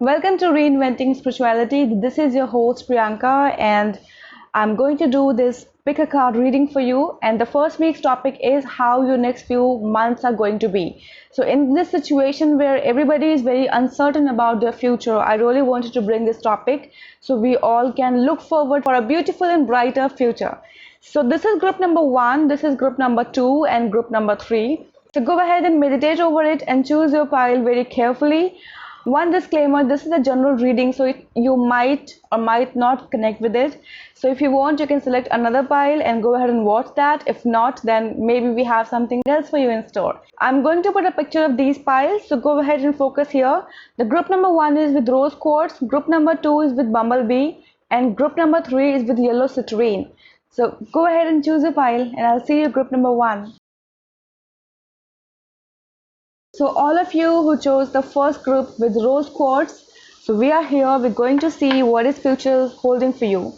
Welcome to Reinventing Spirituality. This is your host Priyanka, and I'm going to do this pick a card reading for you. And the first week's topic is how your next few months are going to be. So, in this situation where everybody is very uncertain about their future, I really wanted to bring this topic so we all can look forward for a beautiful and brighter future. So, this is group number one, this is group number two, and group number three. So go ahead and meditate over it and choose your pile very carefully. One disclaimer, this is a general reading, so you might or might not connect with it. So if you want, you can select another pile and go ahead and watch that. If not, then maybe we have something else for you in store. I'm going to put a picture of these piles, so go ahead and focus here. The group number one is with rose quartz, group number two is with bumblebee, and group number three is with yellow citrine. So go ahead and choose a pile, and I'll see you group number one. So all of you who chose the first group with rose quartz, so we are here, we're going to see what is future holding for you.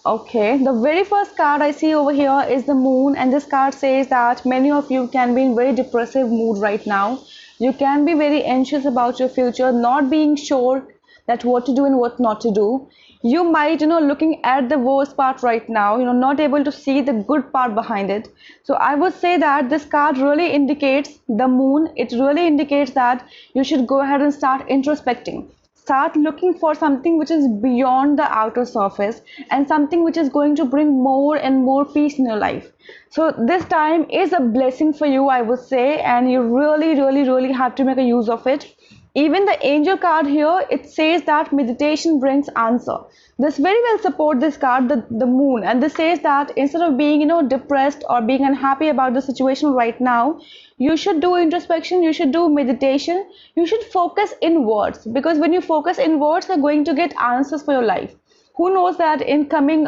Okay, the very first card I see over here is the moon, and this card says that many of you can be in very depressive mood right now. You can be very anxious about your future, not being sure that what to do and what not to do. You might, looking at the worst part right now, not able to see the good part behind it. So I would say that this card really indicates the moon. It really indicates that you should go ahead and start introspecting. Start looking for something which is beyond the outer surface and something which is going to bring more and more peace in your life. So this time is a blessing for you, I would say, and you really have to make a use of it. Even the angel card here, it says that meditation brings answer. This very well support this card, the moon, and this says that instead of being depressed or being unhappy about the situation right now, you should do introspection, you should do meditation, you should focus inwards, because when you focus inwards, you're going to get answers for your life. Who knows that in coming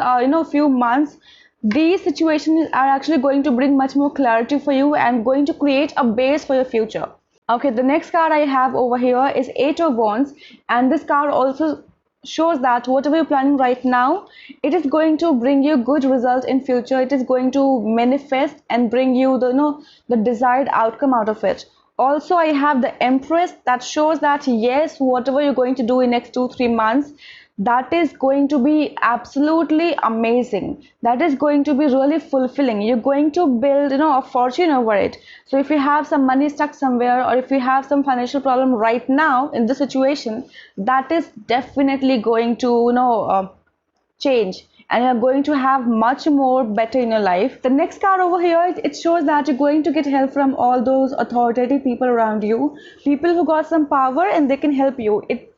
few months, these situations are actually going to bring much more clarity for you and going to create a base for your future. Okay, the next card I have over here is Eight of Wands, and this card also shows that whatever you're planning right now, it is going to bring you good result in future. It is going to manifest and bring you the desired outcome out of it. Also, I have the Empress that shows that yes, whatever you're going to do in next 2-3 months, that is going to be absolutely amazing. That is going to be really fulfilling. You're going to build a fortune over it. So if you have some money stuck somewhere, or if you have some financial problem right now in the situation, that is definitely going to change, and you're going to have much more better in your life. The next card over here, it shows that you're going to get help from all those authoritative people around you, people who got some power and they can help you. It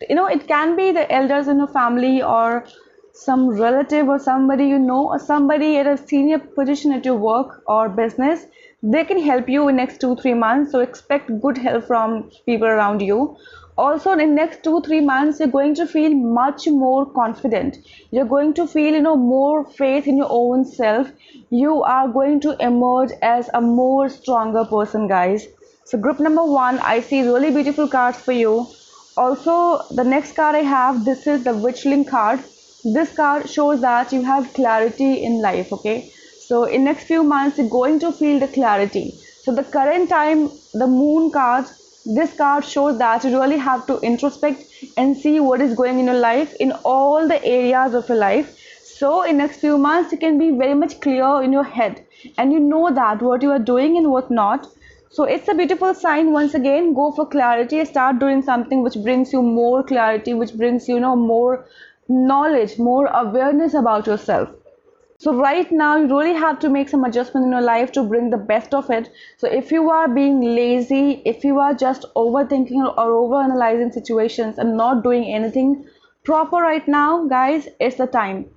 can be the elders in your family, or some relative, or somebody or somebody at a senior position at your work or business. They can help you in next 2-3 months, so expect good help from people around you. Also in next 2-3 months, you're going to feel much more confident. You're going to feel more faith in your own self. You are going to emerge as a more stronger person, guys. So group number one, I see really beautiful cards for you. Also, the next card I have, this is the Witchling card. This card shows that you have clarity in life. Okay, so in next few months, you're going to feel the clarity. So the current time, the Moon card, this card shows that you really have to introspect and see what is going in your life, in all the areas of your life. So in next few months, you can be very much clear in your head, and you know that what you are doing and what not. So it's a beautiful sign. Once again, go for clarity. Start doing something which brings you more clarity, which brings more knowledge, more awareness about yourself. So right now you really have to make some adjustment in your life to bring the best of it. So if you are being lazy, if you are just overthinking or overanalyzing situations and not doing anything proper right now, guys, it's the time.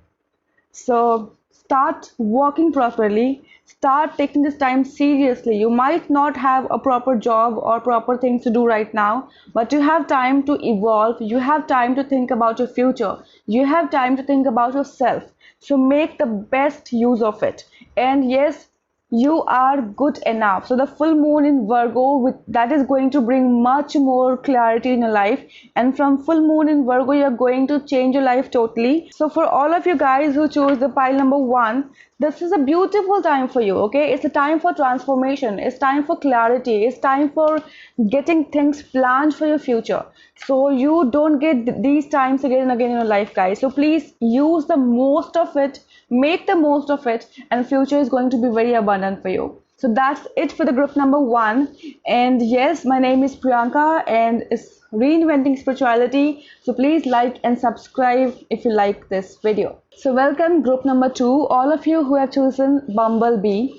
So start working properly. Start taking this time seriously. You might not have a proper job or proper things to do right now, but you have time to evolve. You have time to think about your future. You have time to think about yourself. So make the best use of it. And yes, you are good enough. So the full moon in Virgo, that is going to bring much more clarity in your life, and from full moon in Virgo you're going to change your life totally. So for all of you guys who chose the pile number 1, this is a beautiful time for you. Okay, it's a time for transformation, it's time for clarity, it's time for getting things planned for your future, so you don't get these times again and again in your life, guys. So please use the most of it, make the most of it, and future is going to be very abundant for you. So that's it for the group number 1. And yes, my name is Priyanka and it's reinventing spirituality. So please like and subscribe if you like this video. So welcome group number 2, all of you who have chosen Bumblebee.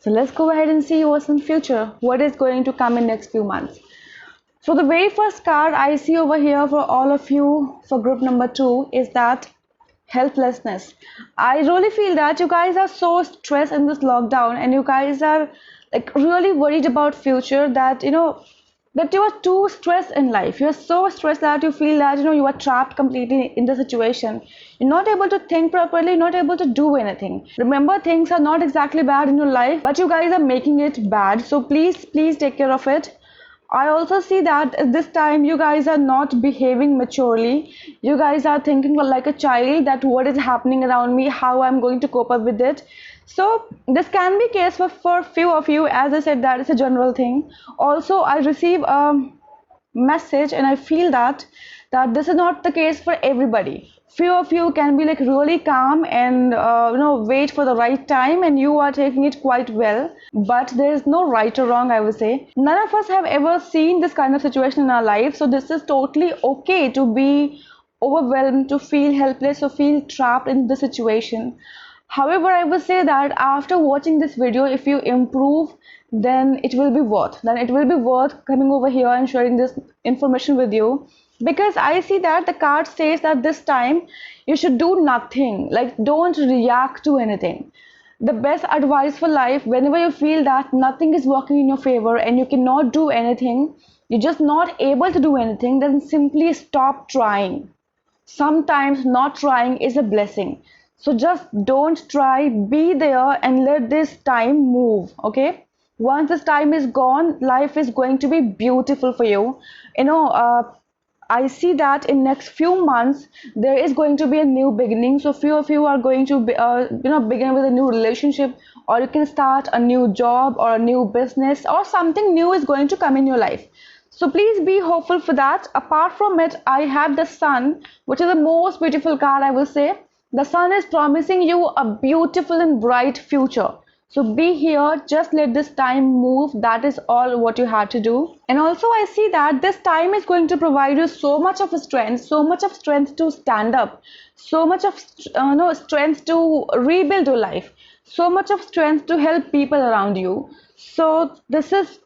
So let's go ahead and see what's in future, what is going to come in next few months. So the very first card I see over here for all of you for group number 2 is that helplessness. I really feel that you guys are so stressed in this lockdown, and you guys are like really worried about future, that that you are too stressed in life. You're so stressed that you feel that you are trapped completely in the situation. You're not able to think properly, not able to do anything. Remember, things are not exactly bad in your life, but you guys are making it bad. So please take care of it. I also see that at this time you guys are not behaving maturely. You guys are thinking like a child, that what is happening around me, how I'm going to cope up with it. So this can be case for few of you. As I said, that is a general thing. Also, I receive a message and I feel that this is not the case for everybody. Few of you can be like really calm and wait for the right time, and you are taking it quite well. But there is no right or wrong, I would say. None of us have ever seen this kind of situation in our life, so this is totally okay to be overwhelmed, to feel helpless, or feel trapped in the situation. However, I would say that after watching this video, if you improve, then it will be worth. Then it will be worth coming over here and sharing this information with you, because I see that the card says that this time you should do nothing, like don't react to anything. The best advice for life, whenever you feel that nothing is working in your favor and you cannot do anything, you're just not able to do anything, then simply stop trying. Sometimes not trying is a blessing. So just don't try, be there and let this time move. Okay, once this time is gone, life is going to be beautiful for you. you know uh, I see that in next few months there is going to be a new beginning. So few of you are going to begin with a new relationship, or you can start a new job or a new business, or something new is going to come in your life. So please be hopeful for that. Apart from it, I have the sun, which is the most beautiful card, I will say. The sun is promising you a beautiful and bright future. So be here, just let this time move. That is all what you have to do. And also I see that this time is going to provide you so much of strength, so much of strength to stand up, so much of strength to rebuild your life, so much of strength to help people around you. So this is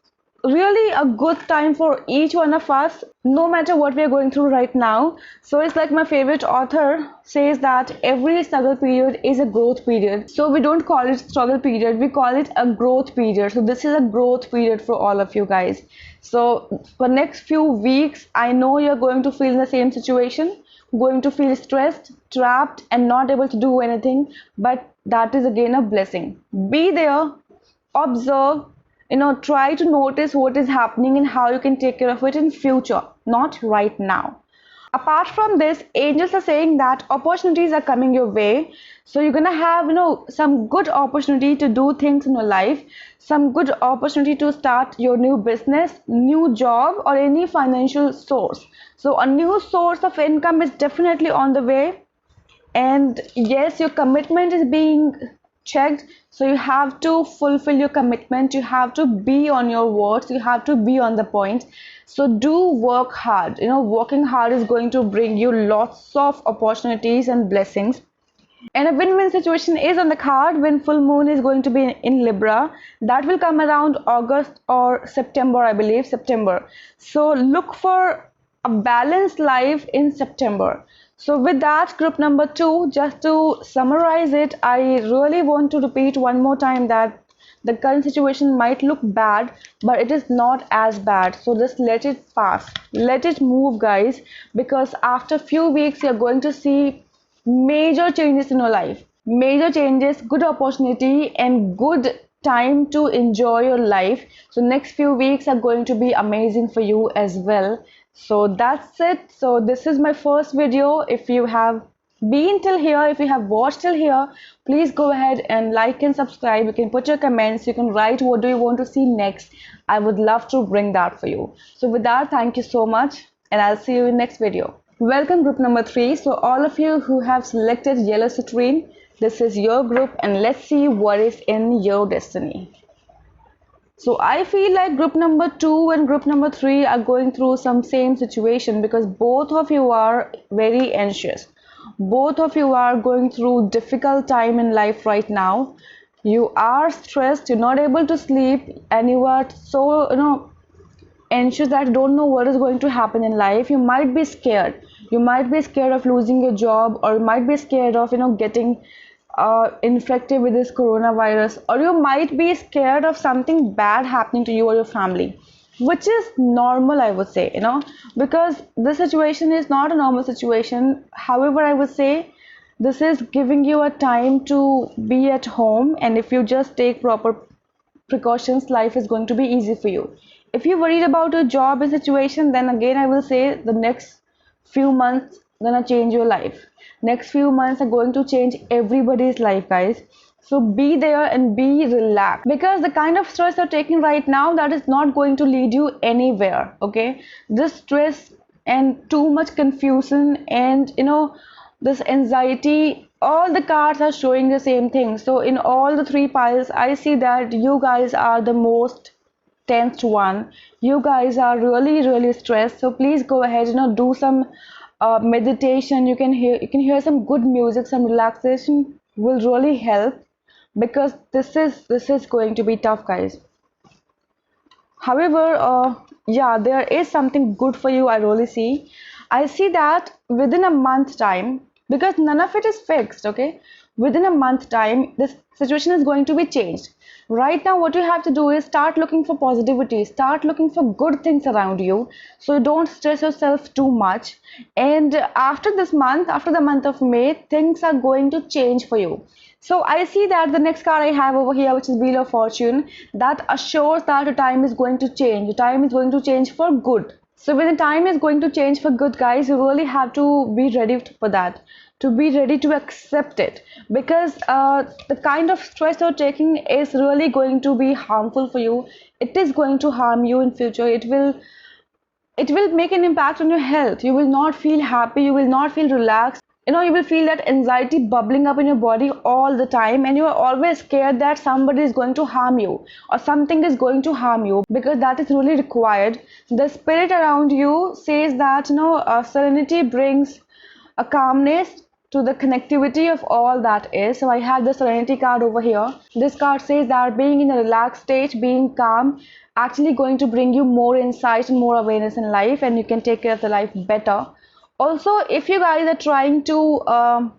really a good time for each one of us, no matter what we are going through right now. So it's like my favorite author says that every struggle period is a growth period. So we don't call it struggle period, we call it a growth period. So this is a growth period for all of you guys. So for next few weeks, I know you're going to feel in the same situation, going to feel stressed, trapped, and not able to do anything. But that is again a blessing. Be there, observe, try to notice what is happening and how you can take care of it in future, not right now. Apart from this, angels are saying that opportunities are coming your way. So you're gonna have some good opportunity to do things in your life, some good opportunity to start your new business, new job, or any financial source. So a new source of income is definitely on the way. And yes, your commitment is being checked. So you have to fulfill your commitment, you have to be on your words, you have to be on the point. So do work hard. Working hard is going to bring you lots of opportunities and blessings. And a win-win situation is on the card when full moon is going to be in Libra. That will come around August or September, I believe, September. So look for a balanced life in September. So with that, group number 2, just to summarize it, I really want to repeat one more time that the current situation might look bad, but it is not as bad. So just let it pass, let it move, guys, because after few weeks you're going to see major changes in your life, major changes, good opportunity, and good time to enjoy your life. So next few weeks are going to be amazing for you as well. So that's it. So this is my first video. If you have been till here, if you have watched till here, please go ahead and like and subscribe. You can put your comments, you can write what do you want to see next. I would love to bring that for you. So with that, thank you so much, and I'll see you in next video. Welcome group number 3. So all of you who have selected yellow citrine, this is your group, and let's see what is in your destiny. So I feel like group number 2 and group number 3 are going through some same situation, because both of you are very anxious. Both of you are going through difficult time in life right now. You are stressed, you're not able to sleep, and you are so, anxious that you don't know what is going to happen in life. You might be scared. You might be scared of losing your job, or you might be scared of, getting infected with this coronavirus, or you might be scared of something bad happening to you or your family, which is normal, I would say, because this situation is not a normal situation. However, I would say this is giving you a time to be at home, and if you just take proper precautions, life is going to be easy for you. If you're worried about your job and situation, then again I will say the next few months gonna change your life. Next few months are going to change everybody's life, guys. So be there and be relaxed, because the kind of stress you're taking right now, that is not going to lead you anywhere. Okay, this stress and too much confusion and this anxiety, all the cards are showing the same thing. So in all the 3 piles, I see that you guys are the most tensed one. You guys are really stressed. So please go ahead, do some meditation. You can hear some good music. Some relaxation will really help, because this is going to be tough, guys. However, yeah, there is something good for you. I really see. I see that within a month time, because none of it is fixed. Okay, within a month time, this situation is going to be changed. Right now, what you have to do is start looking for positivity, start looking for good things around you. So don't stress yourself too much. And after this month, after the month of May, things are going to change for you. So I see that the next card I have over here, which is Wheel of Fortune, that assures that your time is going to change. Your time is going to change for good. So when the time is going to change for good, guys, you really have to be ready for that, to be ready to accept it, because the kind of stress you're taking is really going to be harmful for you. It is going to harm you in future. It will make an impact on your health. You will not feel happy, you will not feel relaxed. You will feel that anxiety bubbling up in your body all the time, and you are always scared that somebody is going to harm you or something is going to harm you, because that is really required. The spirit around you says that serenity brings a calmness to the connectivity of all that is. So I have the serenity card over here. This card says that being in a relaxed state, being calm, actually going to bring you more insight and more awareness in life, and you can take care of the life better. Also, if you guys are trying to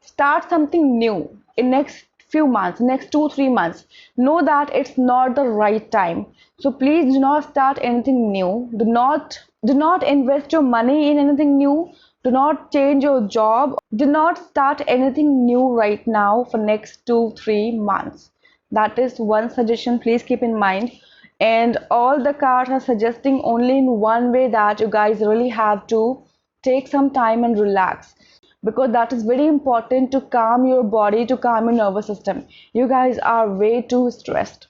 start something new in next few months, next 2-3 months, know that it's not the right time. So please do not start anything new. Do not invest your money in anything new. Do not change your job. Do not start anything new right now for next 2-3 months. That is one suggestion, please keep in mind. And all the cards are suggesting only in one way, that you guys really have to take some time and relax, because that is very important to calm your body, to calm your nervous system. You guys are way too stressed.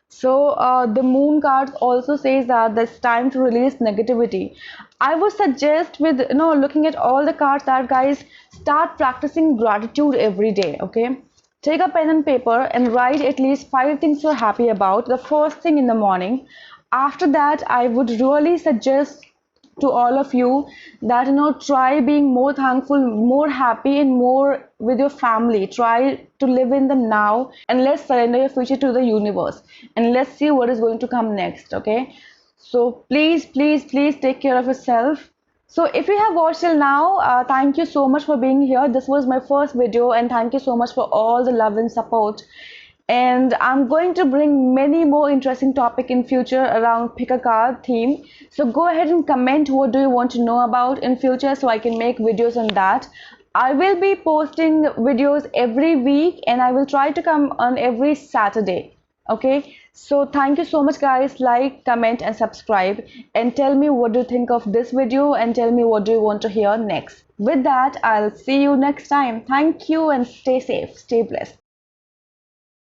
So the moon card also says that it's time to release negativity. I would suggest, with looking at all the cards, that guys start practicing gratitude every day. Okay, take a pen and paper and write at least 5 things you're happy about the first thing in the morning. After that, I would really suggest to all of you that try being more thankful, more happy, and more with your family. Try to live in the now, and let's surrender your future to the universe, and let's see what is going to come next. Okay, so please take care of yourself. So if you have watched till now, thank you so much for being here. This was my first video, and thank you so much for all the love and support. And I'm going to bring many more interesting topic in future around pick a card theme. So go ahead and comment what do you want to know about in future, so I can make videos on that. I will be posting videos every week and I will try to come on every Saturday. Okay, so thank you so much, guys. Like, comment, and subscribe, and tell me what do you think of this video, and tell me what do you want to hear next. With that, I'll see you next time. Thank you and stay safe, stay blessed.